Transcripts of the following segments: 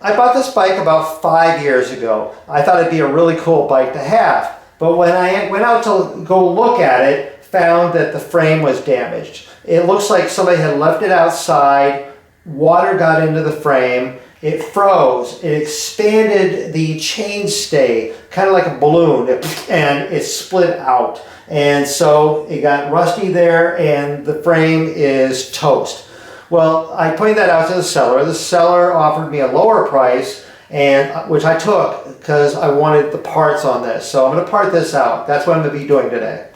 I bought this bike about 5 years ago. I thought it'd be a really cool bike to have. But when I went out to go look at it, found that the frame was damaged. It looks like somebody had left it outside, water got into the frame, it froze, it expanded the chainstay, kind of like a balloon, and it split out. And so it got rusty there and the frame is toast. Well, I pointed that out to the seller. The seller offered me a lower price, and which I took because I wanted the parts on this. So I'm going to part this out. That's what I'm going to be doing today.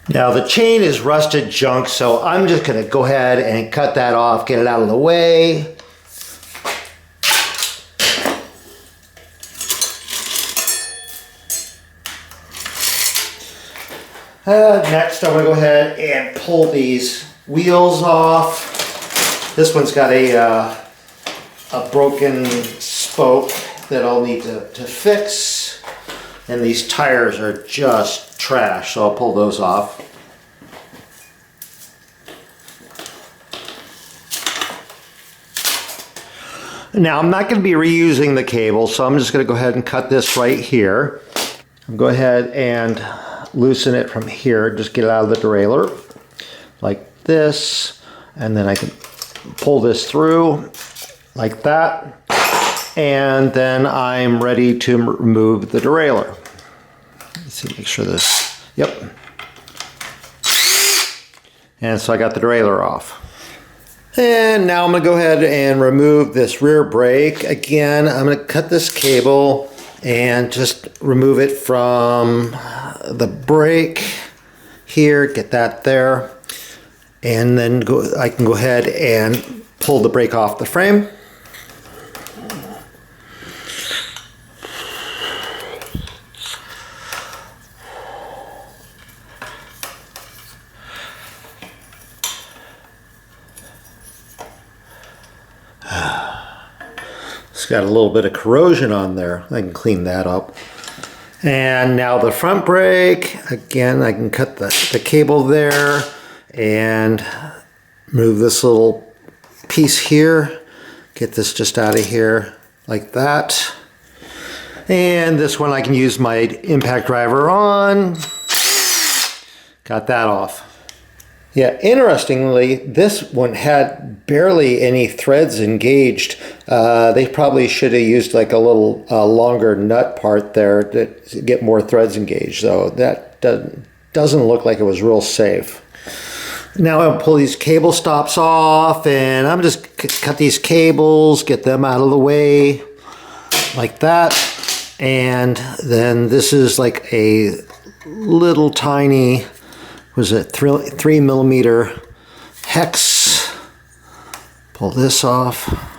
Now the chain is rusted junk, so I'm just going to go ahead and cut that off, get it out of the way. Next I'm going to go ahead and pull these wheels off. This one's got a broken spoke that I'll need to fix. And these tires are just trash, so I'll pull those off. Now I'm not going to be reusing the cable, so I'm just going to go ahead and cut this right here. I'll go ahead and loosen it from here, just get it out of the derailleur like this, and then I can pull this through like that, and then I'm ready to remove the derailleur. Let's see, make sure this, yep. And so I got the derailleur off. And now I'm going to go ahead and remove this rear brake. Again, I'm going to cut this cable and just remove it from the brake here, get that there, and then I can go ahead and pull the brake off the frame. It's got a little bit of corrosion on there. I can clean that up. And now the front brake, again, I can cut the cable there and move this little piece here. Get this just out of here like that. And this one I can use my impact driver on. Got that off. Yeah, interestingly, this one had barely any threads engaged. They probably should have used like a little longer nut part there to get more threads engaged. So that doesn't look like it was real safe. Now I'll pull these cable stops off, and I'm just cut these cables, get them out of the way like that. And then this is like a little tiny, was it 3mm hex. Pull this off.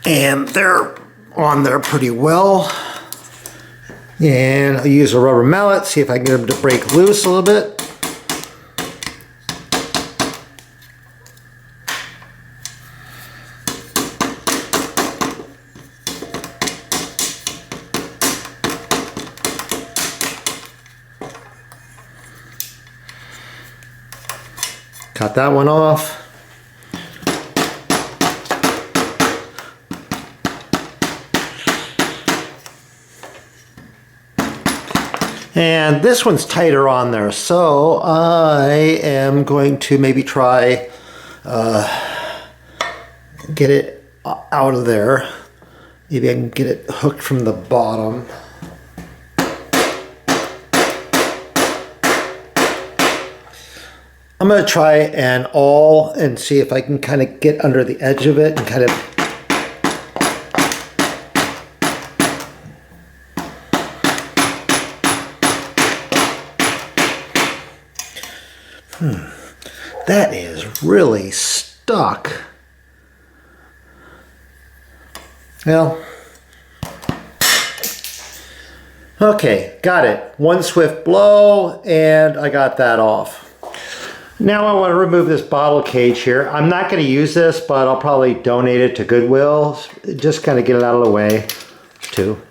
And they're on there pretty well. And I'll use a rubber mallet, see if I can get them to break loose a little bit. Cut that one off. And this one's tighter on there, so I am going to maybe try get it out of there. Maybe I can get it hooked from the bottom. I'm going to try an awl and see if I can kind of get under the edge of it and kind of that is really stuck. Well, okay, got it. One swift blow and I got that off. Now I want to remove this bottle cage here. I'm not going to use this, but I'll probably donate it to Goodwill. Just kind of get it out of the way too.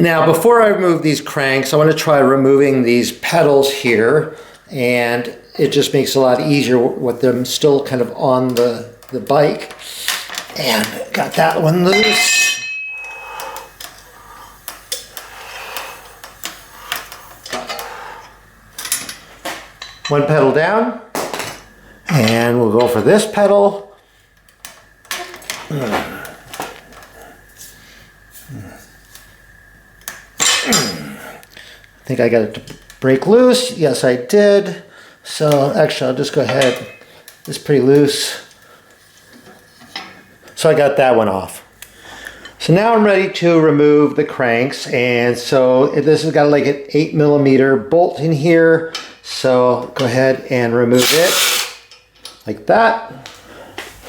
Now, before I remove these cranks, I want to try removing these pedals here, and it just makes it a lot easier with them still kind of on the bike. And got that one loose. One pedal down, and we'll go for this pedal. I think I got it to break loose. Yes, I did. So actually, I'll just go ahead. It's pretty loose. So I got that one off. So now I'm ready to remove the cranks. And so this has got like an 8mm bolt in here. So go ahead and remove it like that.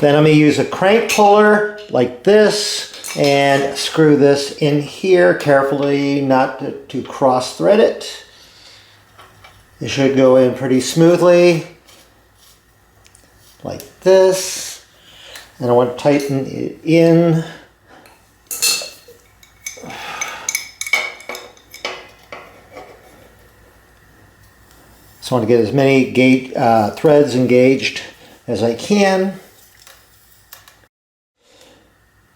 Then I'm going to use a crank puller like this and screw this in here carefully, not to cross thread it. It should go in pretty smoothly like this. And I want to tighten it in. So I want to get as many threads engaged as I can.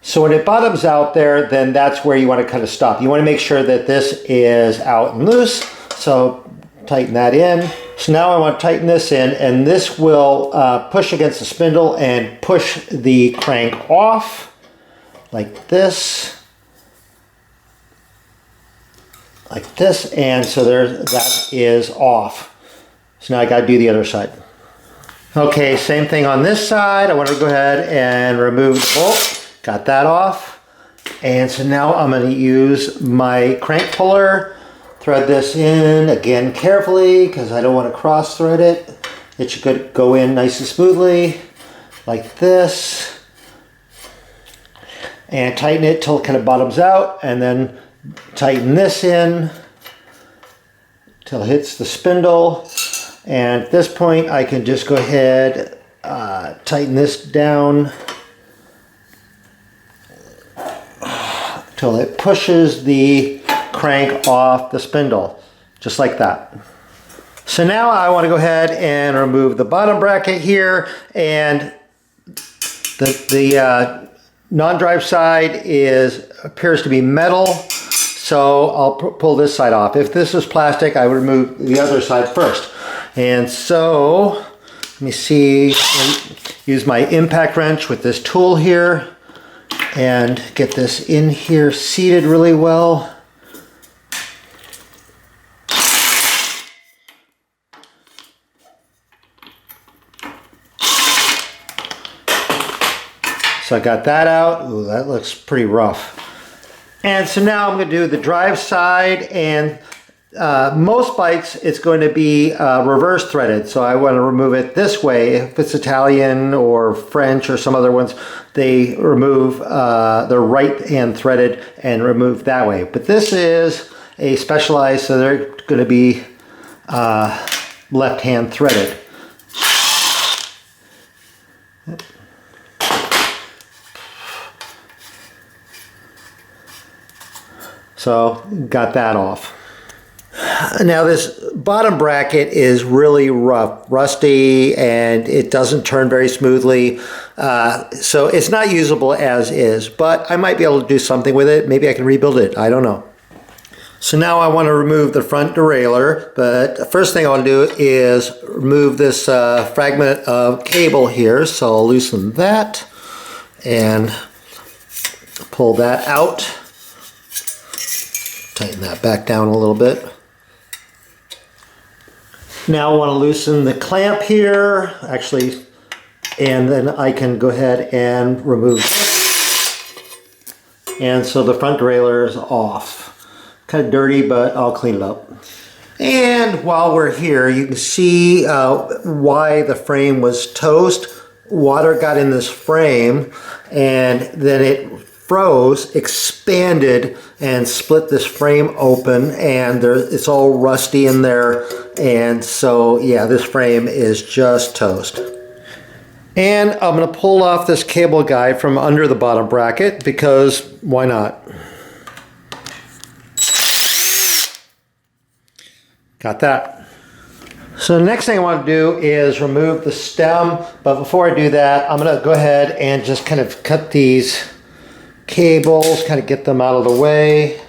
So when it bottoms out there, then that's where you want to kind of stop. You want to make sure that this is out and loose. So tighten that in. So now I want to tighten this in, and this will push against the spindle and push the crank off like this. Like this, and so that is off. So now I got to do the other side. Okay, same thing on this side. I want to go ahead and remove the bolt. Got that off. And so now I'm going to use my crank puller. Thread this in again carefully because I don't want to cross thread it. It should go in nice and smoothly like this. And tighten it till it kind of bottoms out, and then tighten this in till it hits the spindle. And at this point I can just go ahead, tighten this down till it pushes the crank off the spindle, just like that. So now I want to go ahead and remove the bottom bracket here, and the non-drive side appears to be metal, so I'll pull this side off. If this was plastic, I would remove the other side first. And so let me see, use my impact wrench with this tool here and get this in here seated really well. So I got that out. Ooh, that looks pretty rough. And so now I'm going to do the drive side, and most bikes it's going to be reverse threaded, so I want to remove it this way. If it's Italian or French or some other ones, they remove the right hand threaded and remove that way. But this is a Specialized, so they're going to be left hand threaded. So got that off. Now this bottom bracket is really rough, rusty, and it doesn't turn very smoothly. So it's not usable as is, but I might be able to do something with it. Maybe I can rebuild it. I don't know. So now I want to remove the front derailleur, but the first thing I want to do is remove this fragment of cable here. So I'll loosen that and pull that out. Tighten that back down a little bit. Now I want to loosen the clamp here, actually, and then I can go ahead and remove this. And so the front derailleur is off. Kind of dirty, but I'll clean it up. And while we're here, you can see why the frame was toast. Water got in this frame, and then it froze, expanded, and split this frame open, and it's all rusty in there. And so yeah, this frame is just toast. And I'm going to pull off this cable guide from under the bottom bracket, because why not? Got that. So the next thing I want to do is remove the stem, but before I do that, I'm going to go ahead and just kind of cut these cables, kind of get them out of the way.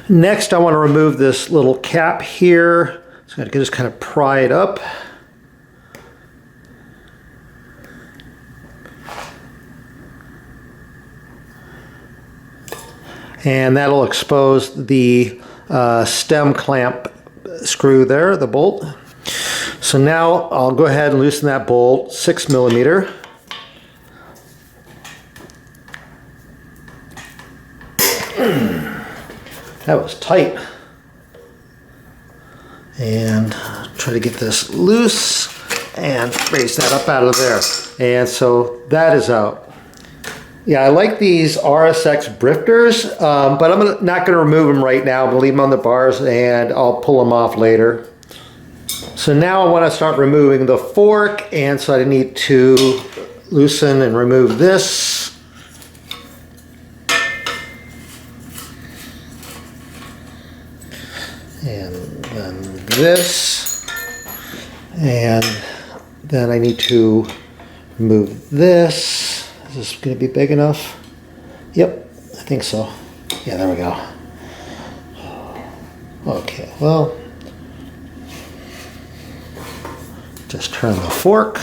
Next, I want to remove this little cap here. So I can just kind of pry it up. And that'll expose the stem clamp screw there, the bolt. So now I'll go ahead and loosen that bolt, 6mm. That was tight. And try to get this loose and raise that up out of there. And so that is out. Yeah, I like these RSX drifters, but I'm not going to remove them right now. I'm going to leave them on the bars and I'll pull them off later. So now I want to start removing the fork, and so I need to loosen and remove this. And then this. And then I need to remove this. Is this going to be big enough? Yep, I think so. Yeah, there we go. Okay, well, just turn the fork.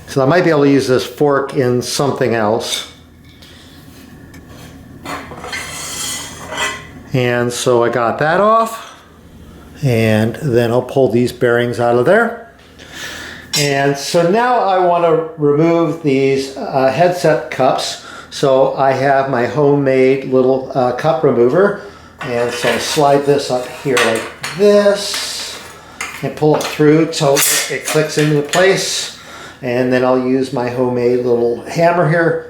So I might be able to use this fork in something else. And so I got that off, and then I'll pull these bearings out of there. And so now I want to remove these headset cups. So I have my homemade little cup remover, and so I slide this up here like this and pull it through so it clicks into place. And then I'll use my homemade little hammer here.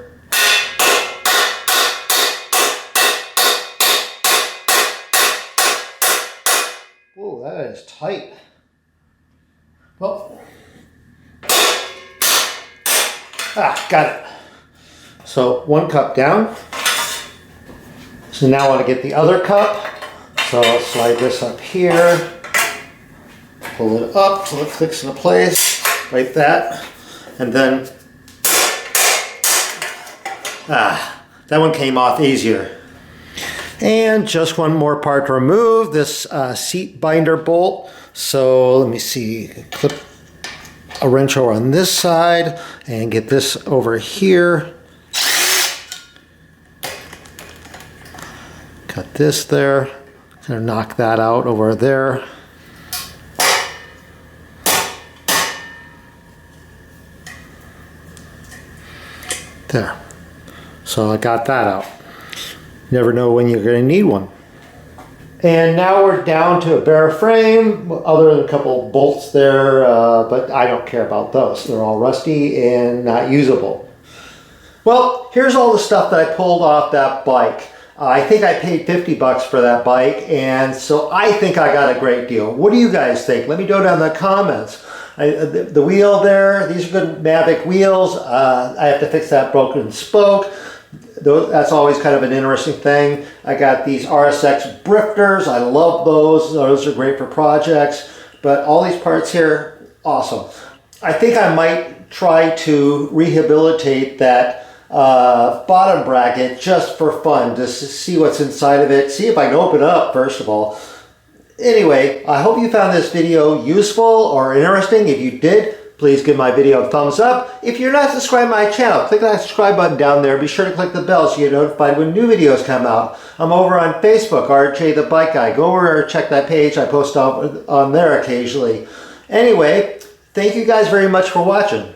Oh, that is tight. Well, got it. So one cup down. So now I want to get the other cup. So I'll slide this up here, pull it up so it clicks into place, like that. And then, that one came off easier. And just one more part to remove, this seat binder bolt. So let me see, clip a wrench over on this side and get this over here. Cut this there, kind of knock that out over there. There. So I got that out. Never know when you're going to need one. And now we're down to a bare frame, other than a couple bolts there, but I don't care about those. They're all rusty and not usable. Well, here's all the stuff that I pulled off that bike. I think I paid 50 bucks for that bike, and so I think I got a great deal. What do you guys think? Let me know down in the comments. The wheel there, these are good Mavic wheels. I have to fix that broken spoke. That's always kind of an interesting thing. I got these RSX drifters. I love those. Those are great for projects. But all these parts here, awesome. I think I might try to rehabilitate that bottom bracket just for fun, just to see what's inside of it, see if I can open it up first of all. Anyway, I hope you found this video useful or interesting. If you did, please give my video a thumbs up. If you're not subscribed to my channel, click that subscribe button down there. Be sure to click the bell so you get notified when new videos come out. I'm over on Facebook, RJ the Bike Guy. Go over and check that page. I post on there occasionally. Anyway, thank you guys very much for watching.